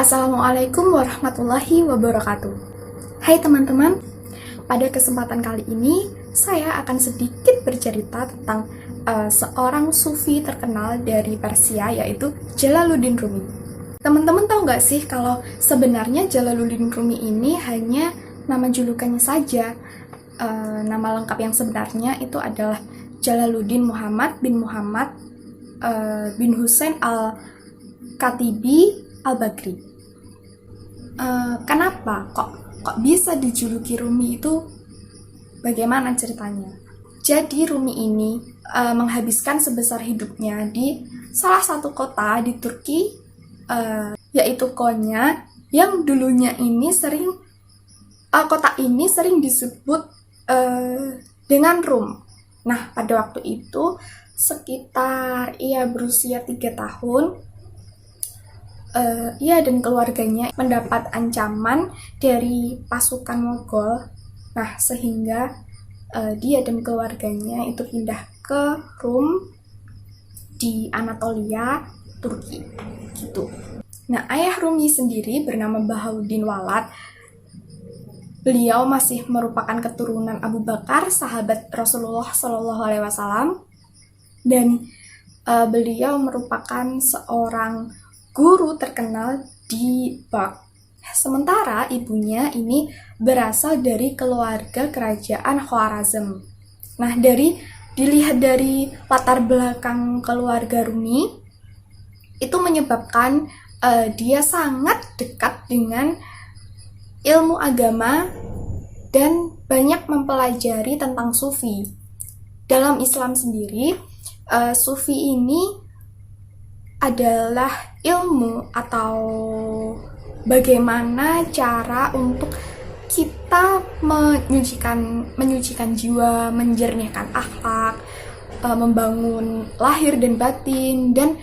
Assalamualaikum warahmatullahi wabarakatuh. Hai teman-teman, pada kesempatan kali ini saya akan sedikit bercerita tentang seorang sufi terkenal dari Persia, yaitu Jalaluddin Rumi. Teman-teman tahu nggak sih kalau sebenarnya Jalaluddin Rumi ini hanya nama julukannya saja. Nama lengkap yang sebenarnya itu adalah Jalaluddin Muhammad bin Muhammad bin Husain al-Katibi al-Bagri. Kenapa kok bisa dijuluki Rumi itu? Bagaimana ceritanya? Jadi Rumi ini menghabiskan sebesar hidupnya di salah satu kota di Turki, yaitu Konya, yang dulunya ini kota ini sering disebut dengan Rum. Nah, pada waktu itu sekitar ia berusia 3 tahun. Ia dan keluarganya mendapat ancaman dari pasukan Mogol. Nah, sehingga dia dan keluarganya itu pindah ke Rum di Anatolia, Turki, gitu. Nah, ayah Rumi sendiri bernama Bahauddin Walad. Beliau masih merupakan keturunan Abu Bakar, sahabat Rasulullah SAW, dan beliau merupakan seorang guru terkenal di Baghdad. Sementara ibunya ini berasal dari keluarga kerajaan Khwarazm. Nah, dilihat dari latar belakang keluarga Rumi, itu menyebabkan dia sangat dekat dengan ilmu agama dan banyak mempelajari tentang sufi. Dalam Islam sendiri, sufi ini adalah ilmu atau bagaimana cara untuk kita menyucikan jiwa, menjernihkan akhlak, membangun lahir dan batin, dan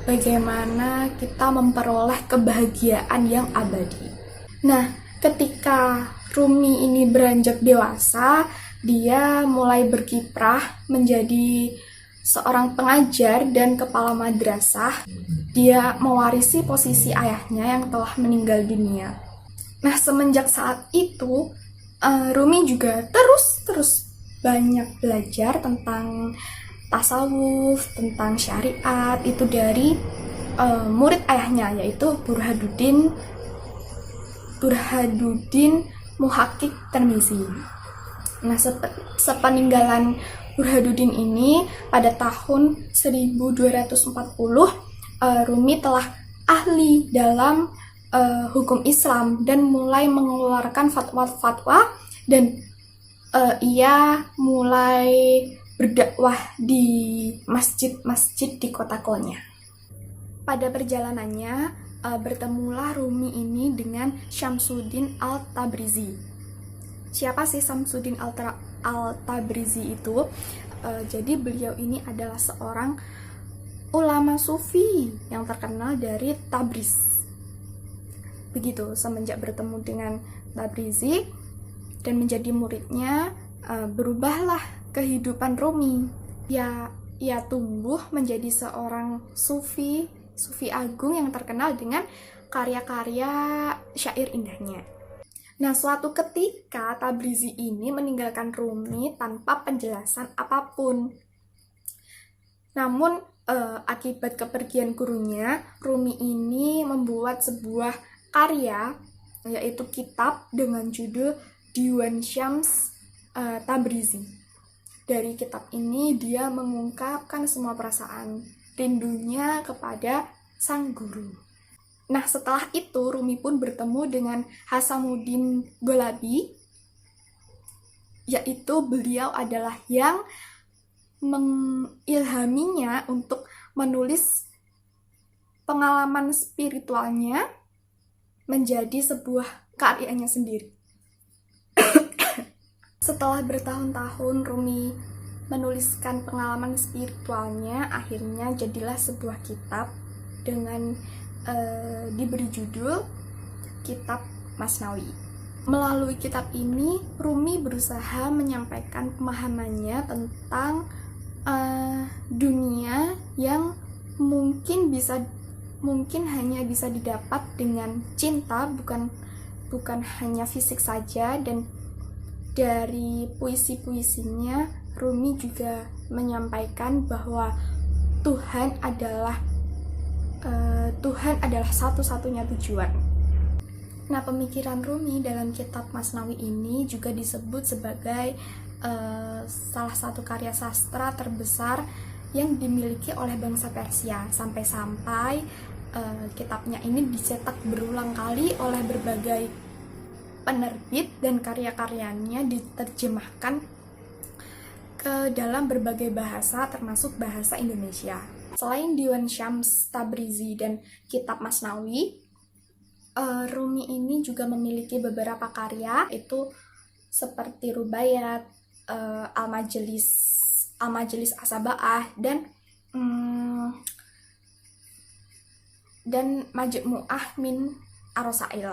bagaimana kita memperoleh kebahagiaan yang abadi. Nah, ketika Rumi ini beranjak dewasa, dia mulai berkiprah menjadi seorang pengajar dan kepala madrasah. Dia mewarisi posisi ayahnya yang telah meninggal dunia. Nah, semenjak saat itu, Rumi juga terus banyak belajar tentang tasawuf, tentang syariat, itu dari murid ayahnya, yaitu Burhanuddin Muhakkik Tirmizi. Nah, sepeninggalan Burhanuddin ini pada tahun 1240, Rumi telah ahli dalam hukum Islam dan mulai mengeluarkan fatwa-fatwa, dan ia mulai berdakwah di masjid-masjid di kota Konya. Pada perjalanannya, bertemulah Rumi ini dengan Syamsuddin al-Tabrizi. Siapa sih Syamsuddin al-Tabrizi itu? Jadi beliau ini adalah seorang ulama sufi yang terkenal dari Tabriz. Begitu, semenjak bertemu dengan Tabrizi dan menjadi muridnya, berubahlah kehidupan Rumi. Ia tumbuh menjadi seorang sufi agung yang terkenal dengan karya-karya syair indahnya. Nah, suatu ketika Tabrizi ini meninggalkan Rumi tanpa penjelasan apapun. Namun, akibat kepergian gurunya, Rumi ini membuat sebuah karya, yaitu kitab dengan judul Diwan Syams Tabrizi. Dari kitab ini, dia mengungkapkan semua perasaan rindunya kepada sang guru. Nah, setelah itu Rumi pun bertemu dengan Hasanuddin Golabi, yaitu beliau adalah yang mengilhaminya untuk menulis pengalaman spiritualnya menjadi sebuah karyanya sendiri. Setelah bertahun-tahun Rumi menuliskan pengalaman spiritualnya, akhirnya jadilah sebuah kitab dengan diberi judul Kitab Masnawi. Melalui kitab ini, Rumi berusaha menyampaikan pemahamannya tentang dunia yang mungkin bisa mungkin hanya bisa didapat dengan cinta, bukan hanya fisik saja. Dan dari puisi-puisinya, Rumi juga menyampaikan bahwa Tuhan adalah satu-satunya tujuan. Nah, pemikiran Rumi dalam kitab Masnawi ini juga disebut sebagai salah satu karya sastra terbesar yang dimiliki oleh bangsa Persia, sampai-sampai kitabnya ini dicetak berulang kali oleh berbagai penerbit dan karya-karyanya diterjemahkan ke dalam berbagai bahasa termasuk bahasa Indonesia. Selain Diwan Syams Tabrizi dan kitab Masnawi, Rumi ini juga memiliki beberapa karya, itu seperti Rubaiyat, Al-Majlis As-Saba'ah, dan Majmu'ah min Ar-Rasail.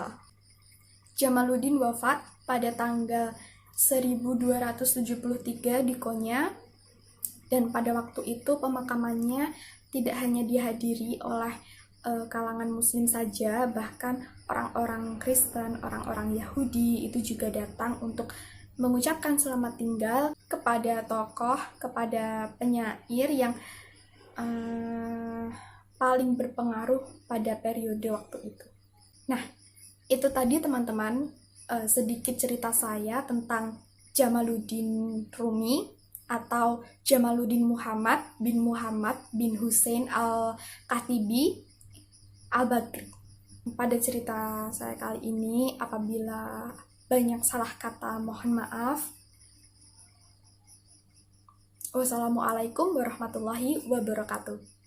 Jamaluddin wafat pada tanggal 1273 di Konya, dan pada waktu itu pemakamannya tidak hanya dihadiri oleh kalangan muslim saja, bahkan orang-orang Kristen, orang-orang Yahudi itu juga datang untuk mengucapkan selamat tinggal kepada tokoh, kepada penyair yang paling berpengaruh pada periode waktu itu. Nah, itu tadi teman-teman sedikit cerita saya tentang Jamaluddin Rumi atau Jamaluddin Muhammad bin Hussein Al-Khattibi Al-Bagri. Pada cerita saya kali ini, apabila banyak salah kata, mohon maaf. Wassalamualaikum warahmatullahi wabarakatuh.